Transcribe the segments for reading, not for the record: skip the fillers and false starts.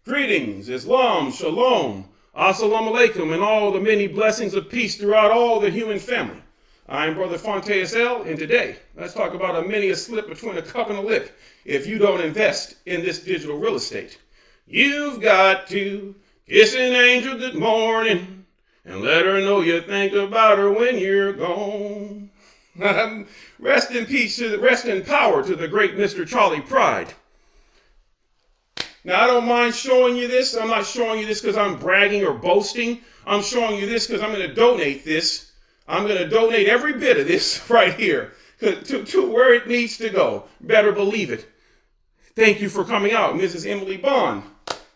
Greetings, Islam, Shalom, Assalamu Alaikum, and all the many blessings of peace throughout all the human family. I am Brother Fonte SL, and today, let's talk about a many a slip between a cup and a lip if you don't invest in this digital real estate. You've got to kiss an angel good morning and let her know you think about her when you're gone. Rest in peace, rest in power to the great Mr. Charlie Pride. Now, I don't mind showing you this. I'm not showing you this because I'm bragging or boasting. I'm showing you this because I'm going to donate this. I'm going to donate every bit of this right here to where it needs to go. Better believe it. Thank you for coming out, Mrs. Emily Bond.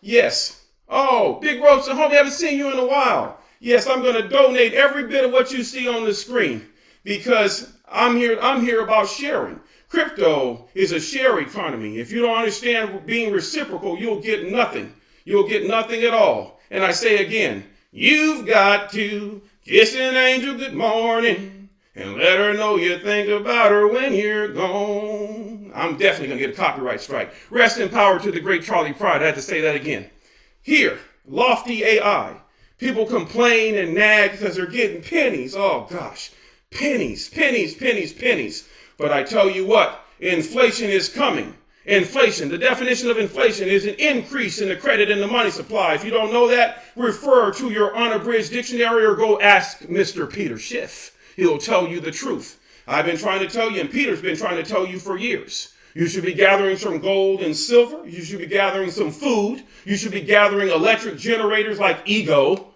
Yes. Oh, Big Roach, I hope I haven't seen you in a while. Yes, I'm going to donate every bit of what you see on the screen because I'm here about sharing. Crypto is a share economy. If you don't understand being reciprocal, you'll get nothing. You'll get nothing at all. And I say again, you've got to kiss an angel good morning and let her know you think about her when you're gone. I'm definitely going to get a copyright strike. Rest in power to the great Charlie Pride. I had to say that again. Here, Lofty AI. People complain and nag because they're getting pennies. Oh, gosh. Pennies, pennies, pennies, pennies. But I tell you what, inflation is coming. Inflation, the definition of inflation is an increase in the credit and the money supply. If you don't know that, refer to your unabridged dictionary or go ask Mr. Peter Schiff. He'll tell you the truth. I've been trying to tell you, and Peter's been trying to tell you for years. You should be gathering some gold and silver. You should be gathering some food. You should be gathering electric generators like Ego.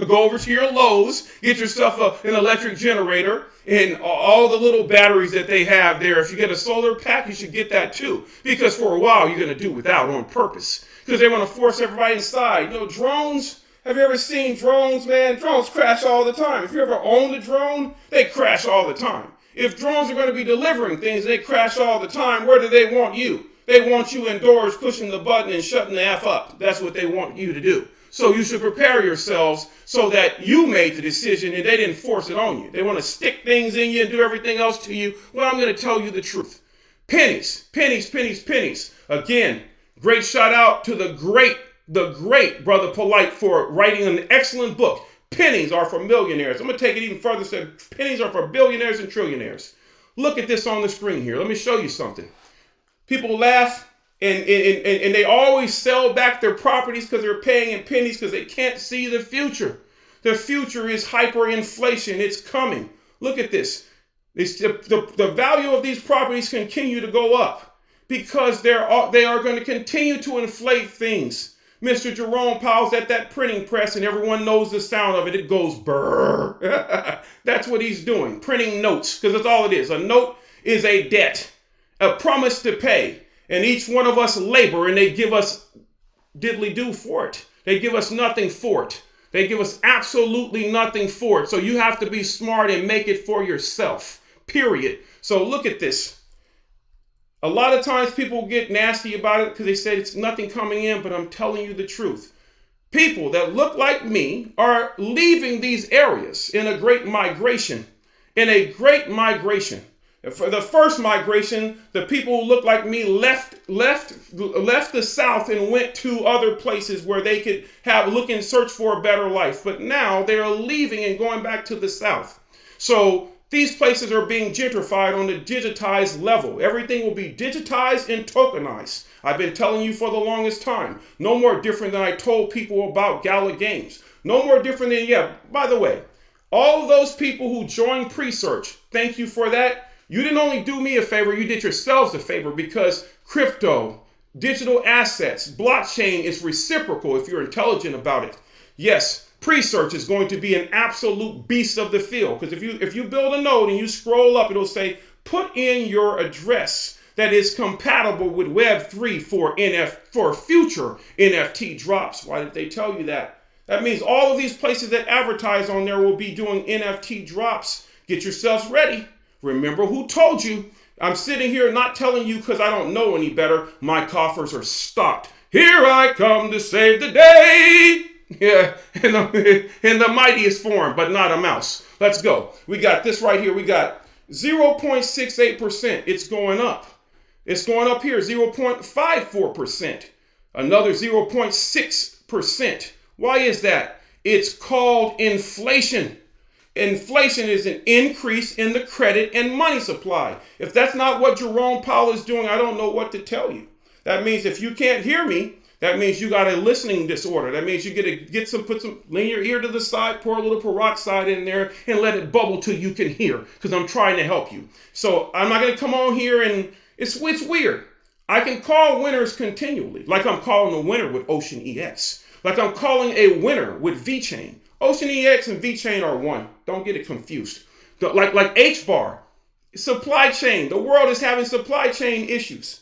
Go over to your Lowe's, get yourself an electric generator and all the little batteries that they have there. If you get a solar pack, you should get that too. Because for a while, you're going to do without on purpose. Because they want to force everybody inside. You know, drones, have you ever seen drones, man? Drones crash all the time. If you ever owned a drone, they crash all the time. If drones are going to be delivering things, they crash all the time. Where do they want you? They want you indoors pushing the button and shutting the F up. That's what they want you to do. So you should prepare yourselves so that you made the decision and they didn't force it on you. They want to stick things in you and do everything else to you. Well, I'm going to tell you the truth. Pennies, pennies, pennies, pennies. Again, great shout out to the great Brother Polite for writing an excellent book. Pennies are for millionaires. I'm going to take it even further. Say pennies are for billionaires and trillionaires. Look at this on the screen here. Let me show you something. People laugh. And they always sell back their properties because they're paying in pennies because they can't see the future. The future is hyperinflation. It's coming. Look at this. The value of these properties continue to go up because they are going to continue to inflate things. Mr. Jerome Powell's at that printing press and everyone knows the sound of it. It goes brrr. That's what he's doing, printing notes because that's all it is. A note is a debt, a promise to pay. And each one of us labor and they give us diddly-do for it. They give us nothing for it. They give us absolutely nothing for it. So you have to be smart and make it for yourself, period. So look at this. A lot of times people get nasty about it because they say it's nothing coming in, but I'm telling you the truth. People that look like me are leaving these areas in a great migration. For the first migration, the people who looked like me left the South and went to other places where they could look and search for a better life. But now they are leaving and going back to the South. So these places are being gentrified on the digitized level. Everything will be digitized and tokenized. I've been telling you for the longest time. No more different than I told people about Gala Games. No more different than, by the way, all of those people who joined pre-search, thank you for that. You didn't only do me a favor, you did yourselves a favor because crypto, digital assets, blockchain is reciprocal if you're intelligent about it. Yes, pre-search is going to be an absolute beast of the field because if you build a node and you scroll up, it'll say, put in your address that is compatible with Web3 for future NFT drops. Why did they tell you that? That means all of these places that advertise on there will be doing NFT drops. Get yourselves ready. Remember who told you. I'm sitting here not telling you because I don't know any better. My coffers are stocked. Here I come to save the day. Yeah, in the mightiest form, but not a mouse. Let's go. We got this right here. We got 0.68%. It's going up. It's going up here, 0.54%. Another 0.6%. Why is that? It's called inflation. Inflation is an increase in the credit and money supply. If that's not what Jerome Powell is doing, I don't know what to tell you. That means if you can't hear me, that means you got a listening disorder. That means you lean your ear to the side, pour a little peroxide in there, and let it bubble till you can hear, because I'm trying to help you. So I'm not going to come on here and it's weird. I can call winners continually, like I'm calling a winner with Ocean EX, like I'm calling a winner with VeChain. Ocean EX and VeChain are one. Don't get it confused. Like HBAR, supply chain. The world is having supply chain issues.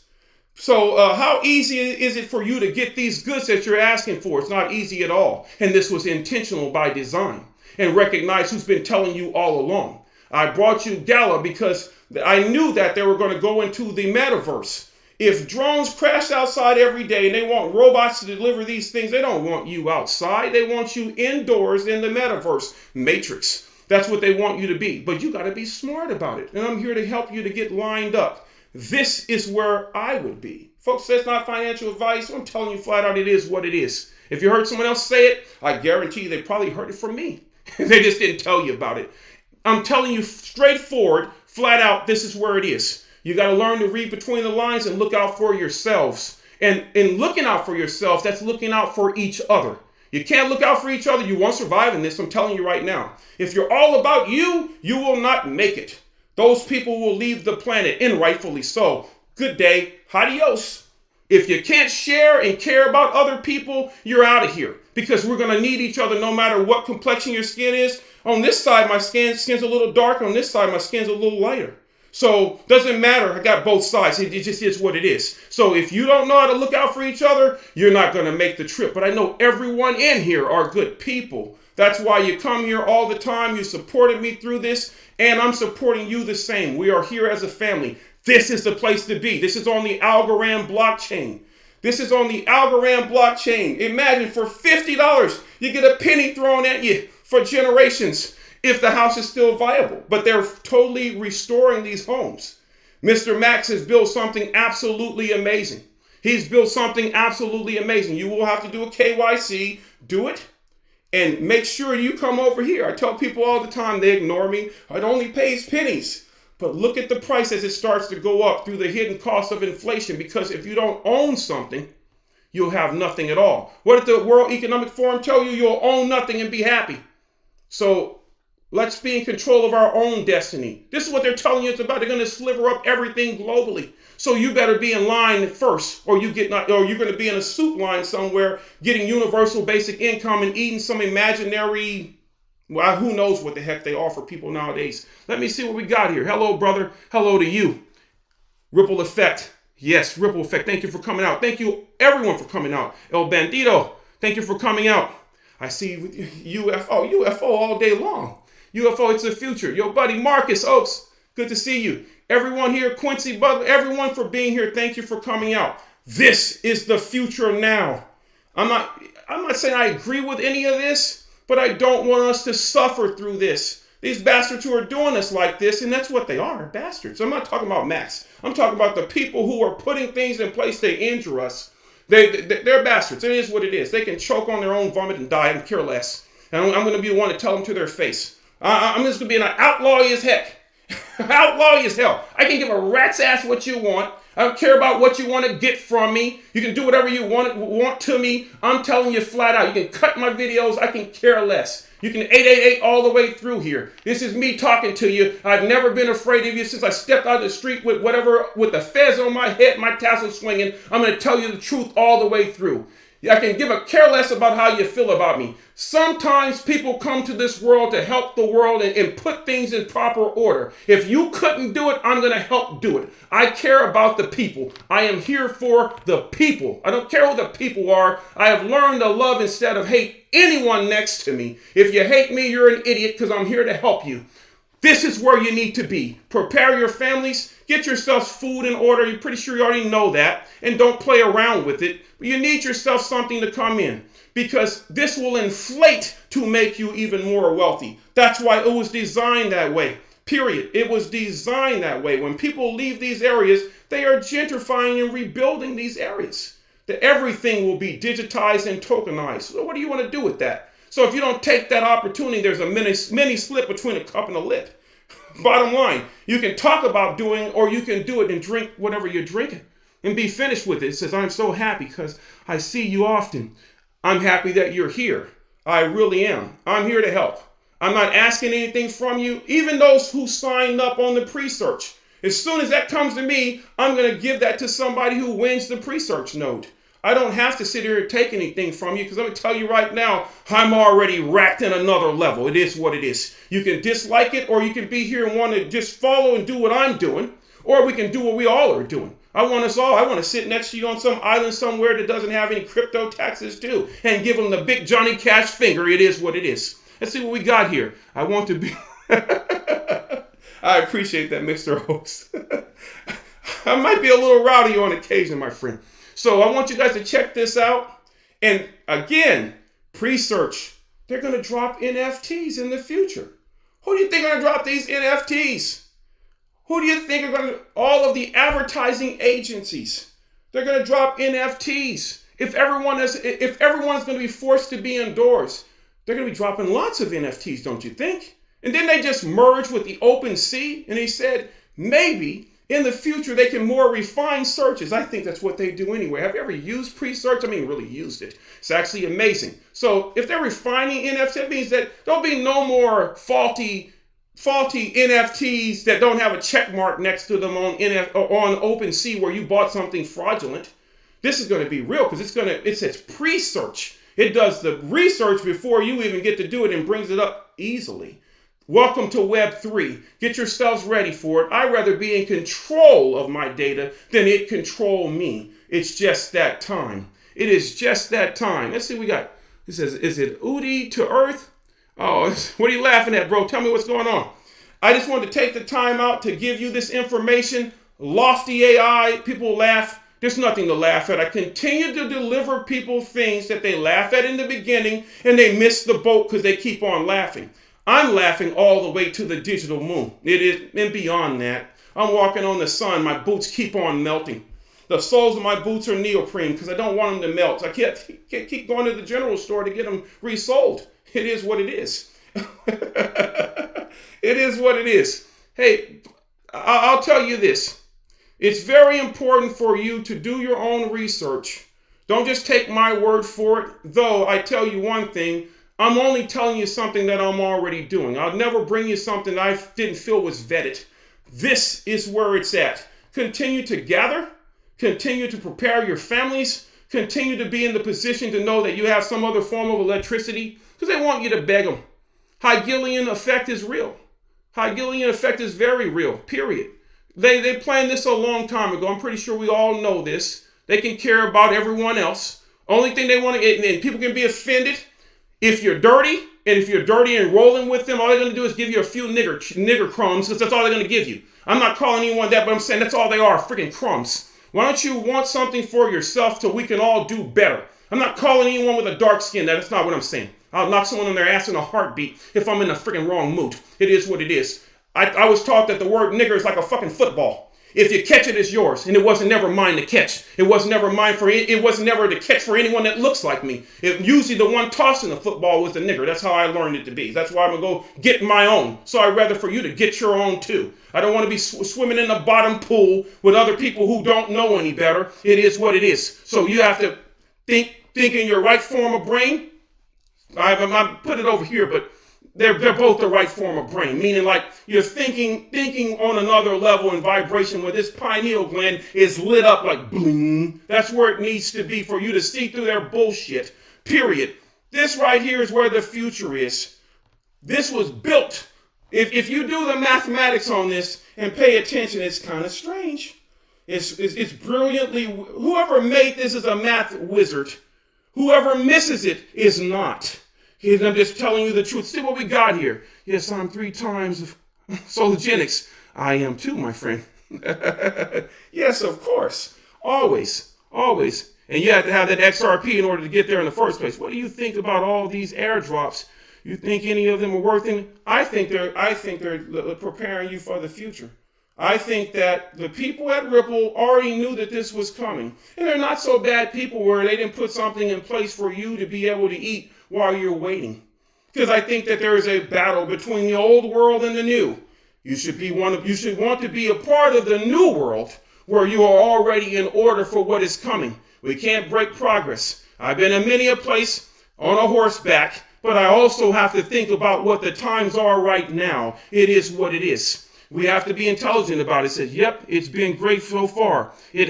So how easy is it for you to get these goods that you're asking for? It's not easy at all. And this was intentional by design. And recognize who's been telling you all along. I brought you Gala because I knew that they were going to go into the metaverse. If drones crash outside every day and they want robots to deliver these things, they don't want you outside. They want you indoors in the metaverse matrix. That's what they want you to be. But you got to be smart about it. And I'm here to help you to get lined up. This is where I would be. Folks, that's not financial advice. I'm telling you flat out, it is what it is. If you heard someone else say it, I guarantee you they probably heard it from me. They just didn't tell you about it. I'm telling you straightforward, flat out, this is where it is. You got to learn to read between the lines and look out for yourselves. And in looking out for yourselves, that's looking out for each other. You can't look out for each other. You won't survive in this. I'm telling you right now. If you're all about you, you will not make it. Those people will leave the planet, and rightfully so. Good day. Adios. If you can't share and care about other people, you're out of here. Because we're going to need each other no matter what complexion your skin is. On this side, my skin's a little darker. On this side, my skin's a little lighter. So doesn't matter. I got both sides. It just is what it is. So if you don't know how to look out for each other, you're not going to make the trip. But I know everyone in here are good people. That's why you come here all the time. You supported me through this, and I'm supporting you the same. We are here as a family. This is the place to be. This is on the Algorand blockchain. This is on the Algorand blockchain. Imagine for $50, you get a penny thrown at you for generations if the house is still viable. But they're totally restoring these homes. Mr. Max has built something absolutely amazing. He's built something absolutely amazing. You will have to do a KYC. Do it. And make sure you come over here. I tell people all the time, they ignore me. It only pays pennies. But look at the price as it starts to go up through the hidden cost of inflation. Because if you don't own something, you'll have nothing at all. What did the World Economic Forum tell you? You'll own nothing and be happy. So let's be in control of our own destiny. This is what they're telling you it's about. They're going to sliver up everything globally. So you better be in line first, or you're going to be in a soup line somewhere, getting universal basic income and eating some imaginary, well, who knows what the heck they offer people nowadays. Let me see what we got here. Hello, brother. Hello to you. Ripple effect. Yes, ripple effect. Thank you for coming out. Thank you, everyone, for coming out. El Bandito, thank you for coming out. I see UFO all day long. UFO, it's the future. Yo, buddy, Marcus Oaks, good to see you. Everyone here, Quincy Butler, everyone for being here, thank you for coming out. This is the future now. I'm not saying I agree with any of this, but I don't want us to suffer through this. These bastards who are doing us like this, and that's what they are, bastards. I'm not talking about Max. I'm talking about the people who are putting things in place to injure us. They're bastards. It is what it is. They can choke on their own vomit and die and care less. And I'm going to be the one to tell them to their face. I'm just going to be an outlaw as heck. Outlaw as hell. I can give a rat's ass what you want. I don't care about what you want to get from me. You can do whatever you want to me. I'm telling you flat out. You can cut my videos. I can care less. You can 888 all the way through here. This is me talking to you. I've never been afraid of you since I stepped out of the street with the fez on my head, my tassel swinging. I'm going to tell you the truth all the way through. I can give a care less about how you feel about me. Sometimes people come to this world to help the world and put things in proper order. If you couldn't do it, I'm going to help do it. I care about the people. I am here for the people. I don't care who the people are. I have learned to love instead of hate anyone next to me. If you hate me, you're an idiot because I'm here to help you. This is where you need to be. Prepare your families. Get yourselves food in order. You're pretty sure you already know that. And don't play around with it. But you need yourself something to come in. Because this will inflate to make you even more wealthy. That's why it was designed that way. Period. It was designed that way. When people leave these areas, they are gentrifying and rebuilding these areas. that everything will be digitized and tokenized. So what do you want to do with that? So if you don't take that opportunity, there's a mini slip between a cup and a lip. Bottom line, you can talk about doing, or you can do it and drink whatever you're drinking and be finished with it. It says, I'm so happy because I see you often. I'm happy that you're here. I really am. I'm here to help. I'm not asking anything from you, even those who signed up on the pre-search. As soon as that comes to me, I'm going to give that to somebody who wins the pre-search node. I don't have to sit here and take anything from you because I'm going to tell you right now, I'm already racked in another level. It is what it is. You can dislike it, or you can be here and want to just follow and do what I'm doing, or we can do what we all are doing. I want to sit next to you on some island somewhere that doesn't have any crypto taxes too, and give them the big Johnny Cash finger. It is what it is. Let's see what we got here. I want to be... I appreciate that, Mr. Host. I might be a little rowdy on occasion, my friend. So I want you guys to check this out. And again, pre-search. They're going to drop NFTs in the future. Who do you think are going to drop these NFTs? Who do you think are going to... All of the advertising agencies. They're going to drop NFTs. If everyone's going to be forced to be indoors, they're going to be dropping lots of NFTs, don't you think? And then they just merged with the open sea, and he said, maybe in the future they can more refine searches. I think that's what they do anyway. Have you ever used pre-search? I mean, really used it. It's actually amazing. So if they're refining NFTs, that means that there'll be no more faulty NFTs that don't have a check mark next to them on OpenSea where you bought something fraudulent. This is going to be real because it says pre-search. It does the research before you even get to do it and brings it up easily. Welcome to Web 3. Get yourselves ready for it. I'd rather be in control of my data than it control me. It's just that time. It is just that time. Let's see what we got. It says, is it Udi to Earth? Oh, what are you laughing at, bro? Tell me what's going on. I just wanted to take the time out to give you this information. Lofty AI, people laugh. There's nothing to laugh at. I continue to deliver people things that they laugh at in the beginning and they miss the boat because they keep on laughing. I'm laughing all the way to the digital moon. It is, and beyond that, I'm walking on the sun. My boots keep on melting. The soles of my boots are neoprene because I don't want them to melt. I can't keep going to the general store to get them resold. It is what it is. It is what it is. Hey, I'll tell you this. It's very important for you to do your own research. Don't just take my word for it. Though I tell you one thing, I'm only telling you something that I'm already doing. I'll never bring you something that I didn't feel was vetted. This is where it's at. Continue to gather. Continue to prepare your families. Continue to be in the position to know that you have some other form of electricity because they want you to beg them. Hegelian effect is real. Hegelian effect is very real, period. They planned this a long time ago. I'm pretty sure we all know this. They can care about everyone else. Only thing they want to, and people can be offended. If you're dirty, and if you're dirty and rolling with them, all they're going to do is give you a few nigger crumbs, because that's all they're going to give you. I'm not calling anyone that, but I'm saying that's all they are, freaking crumbs. Why don't you want something for yourself so we can all do better? I'm not calling anyone with a dark skin. That's not what I'm saying. I'll knock someone on their ass in a heartbeat if I'm in a freaking wrong mood. It is what it is. I was taught that the word nigger is like a fucking football. If you catch it, it's yours, and it wasn't never mine to catch. It wasn't never mine for it wasn't never to catch for anyone that looks like me. Usually the one tossing the football was the nigger. That's how I learned it to be. That's why I'm gonna go get my own. So I'd rather for you to get your own too. I don't want to be swimming in the bottom pool with other people who don't know any better. It is what it is. So you have to think in your right form of brain. I put it over here, but they're both the right form of brain, meaning like you're thinking on another level in vibration where this pineal gland is lit up like bling. That's where it needs to be for you to see through their bullshit, period. This right here is where the future is. This was built. If you do the mathematics on this and pay attention, it's kind of strange. It's brilliantly, whoever made this is a math wizard. Whoever misses it is not. I'm just telling you the truth. See what we got here. Yes, I'm 3 times of sologenics. I am too, my friend. Yes, of course. Always. And you have to have that XRP in order to get there in the first place. What do you think about all these airdrops? You think any of them are worth it? I think they're preparing you for the future. I think that the people at Ripple already knew that this was coming. And they're not so bad people where they didn't put something in place for you to be able to eat while you're waiting. Because I think that there is a battle between the old world and the new. You should want to be a part of the new world where you are already in order for what is coming. We can't break progress. I've been in many a place on a horseback, but I also have to think about what the times are right now. It is what it is. We have to be intelligent about it. It says, yep, it's been great so far. We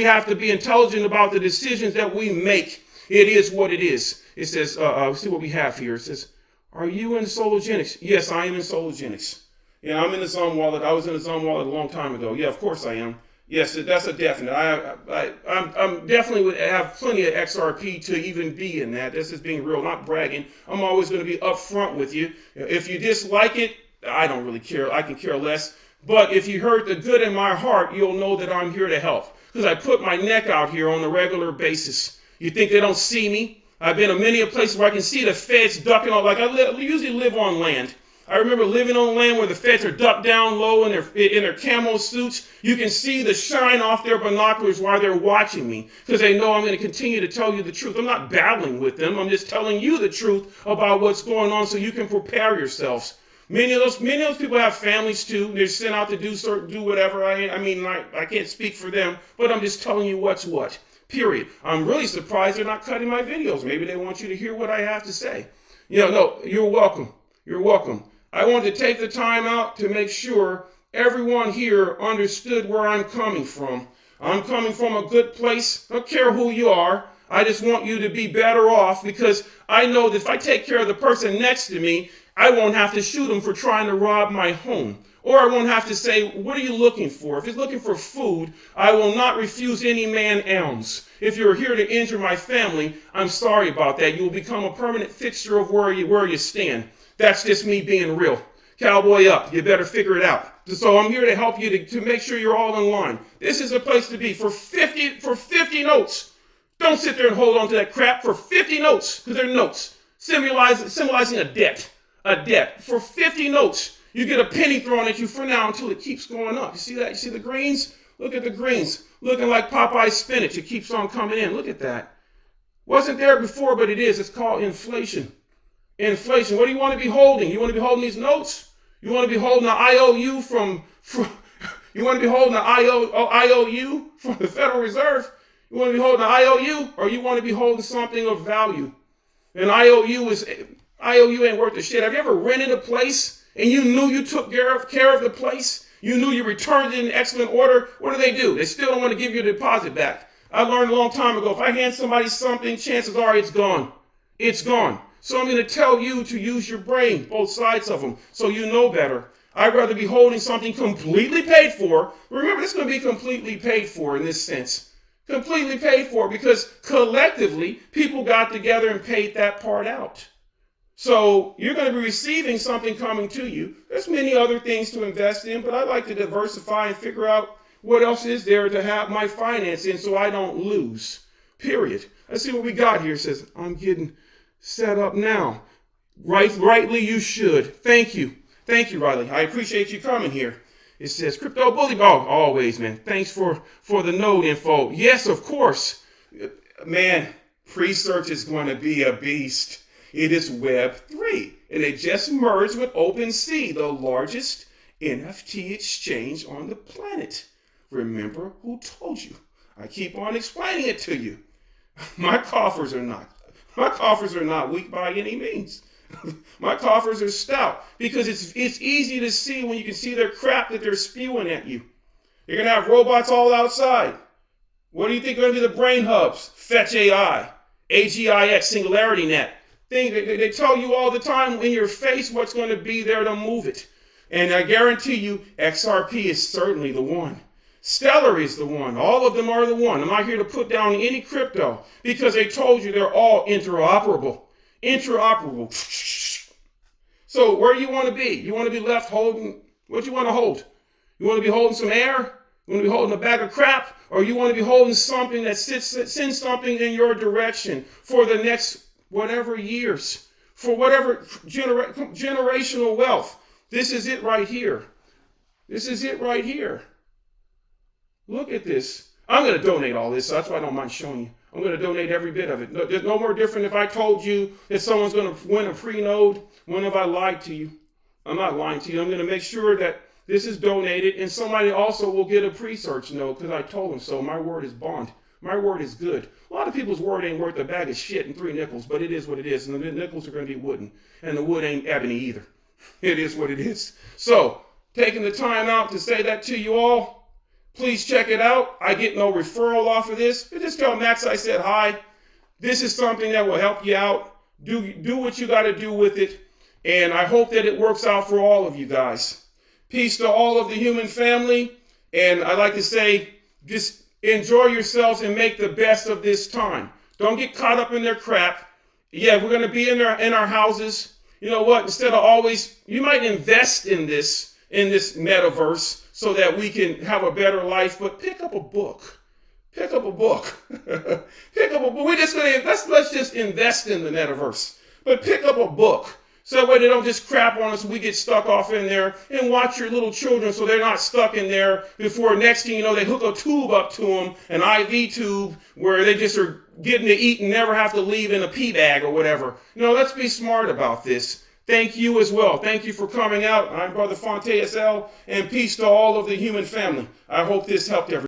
have to be intelligent about the decisions that we make. It is what it is. It says, let's see what we have here. It says, are you in sologenics? Yes, I am in sologenics. Yeah, I'm in the Zone Wallet. I was in the Zone Wallet a long time ago. Yeah, of course I am. Yes, that's a definite. I'm definitely would have plenty of XRP to even be in that. This is being real, not bragging. I'm always going to be upfront with you. If you dislike it, I don't really care. I can care less. But if you heard the good in my heart, you'll know that I'm here to help. Because I put my neck out here on a regular basis. You think they don't see me? I've been in many places where I can see the feds ducking off. Like I usually live on land. I remember living on land where the feds are ducked down low in their camo suits. You can see the shine off their binoculars while they're watching me because they know I'm going to continue to tell you the truth. I'm not battling with them. I'm just telling you the truth about what's going on so you can prepare yourselves. Many of those people have families too. They're sent out to do whatever. I can't speak for them, but I'm just telling you what's what. Period. I'm really surprised they're not cutting my videos. Maybe they want you to hear what I have to say. No, you're welcome. You're welcome. I wanted to take the time out to make sure everyone here understood where I'm coming from. I'm coming from a good place. I don't care who you are. I just want you to be better off because I know that if I take care of the person next to me, I won't have to shoot him for trying to rob my home. Or I won't have to say, what are you looking for? If he's looking for food, I will not refuse any man alms. If you're here to injure my family, I'm sorry about that. You will become a permanent fixture of where you stand. That's just me being real. Cowboy up. You better figure it out. So I'm here to help you to make sure you're all in line. This is a place to be for 50 notes. Don't sit there and hold on to that crap for 50 notes because they're notes symbolizing a debt. A debt. For 50 notes, you get a penny thrown at you for now until it keeps going up. You see that? You see the greens? Look at the greens. Looking like Popeye's spinach. It keeps on coming in. Look at that. Wasn't there before, but it is. It's called inflation. Inflation. What do you want to be holding? You want to be holding these notes? You want to be holding an IOU from you want to be holding an IOU from the Federal Reserve? You want to be holding an IOU, or you want to be holding something of value? An IOU ain't worth a shit. Have you ever rented a place and you knew you took care of the place? You knew you returned it in excellent order. What do? They still don't want to give you the deposit back. I learned a long time ago, if I hand somebody something, chances are it's gone. It's gone. So I'm going to tell you to use your brain, both sides of them, so you know better. I'd rather be holding something completely paid for. Remember, it's going to be completely paid for in this sense. Completely paid for because collectively, people got together and paid that part out. So you're going to be receiving something coming to you. There's many other things to invest in, but I like to diversify and figure out what else is there to have my finance in so I don't lose. Period. Let's see what we got here. It says, I'm getting set up now. Rightly you should. Thank you. Thank you, Riley. I appreciate you coming here. It says, Crypto Bully. Oh, always, man. Thanks for the node info. Yes, of course. Man, pre-search is going to be a beast. It is Web3, and it just merged with OpenSea, the largest NFT exchange on the planet. Remember who told you? I keep on explaining it to you. My coffers are not weak by any means. My coffers are stout because it's easy to see when you can see their crap that they're spewing at you. You're going to have robots all outside. What do you think are going to be the brain hubs? Fetch AI, AGIX, Singularity Net. They tell you all the time in your face what's going to be there to move it. And I guarantee you, XRP is certainly the one. Stellar is the one. All of them are the one. I'm not here to put down any crypto because they told you they're all interoperable. Interoperable. So where do you want to be? You want to be left holding, what you want to hold? You want to be holding some air? You want to be holding a bag of crap? Or you want to be holding something that sends something in your direction for the next whatever years, for whatever generational wealth. This is it right here. This is it right here. Look at this. I'm going to donate all this, so that's why I don't mind showing you. I'm going to donate every bit of it. There's no more different if I told you that someone's going to win a pre-node. When have I lied to you? I'm not lying to you. I'm going to make sure that this is donated, and somebody also will get a pre-search node because I told them so. My word is bond. My word is good. A lot of people's word ain't worth a bag of shit and 3 nickels, but it is what it is. And the nickels are going to be wooden. And the wood ain't ebony either. It is what it is. So, taking the time out to say that to you all, please check it out. I get no referral off of this. But just tell Max I said hi. This is something that will help you out. Do what you got to do with it. And I hope that it works out for all of you guys. Peace to all of the human family. And I like to say, just enjoy yourselves and make the best of this time. Don't get caught up in their crap. Yeah, we're going to be in our houses. You know what? Instead of always, you might invest in this metaverse so that we can have a better life. But pick up a book. Pick up a book. Pick up a book. We're just going to let's just invest in the metaverse. But pick up a book. So that way they don't just crap on us and we get stuck off in there. And watch your little children so they're not stuck in there before next thing you know they hook a tube up to them, an IV tube, where they just are getting to eat and never have to leave in a pee bag or whatever. You know, let's be smart about this. Thank you as well. Thank you for coming out. I'm Brother Fonte SL, and peace to all of the human family. I hope this helped everyone.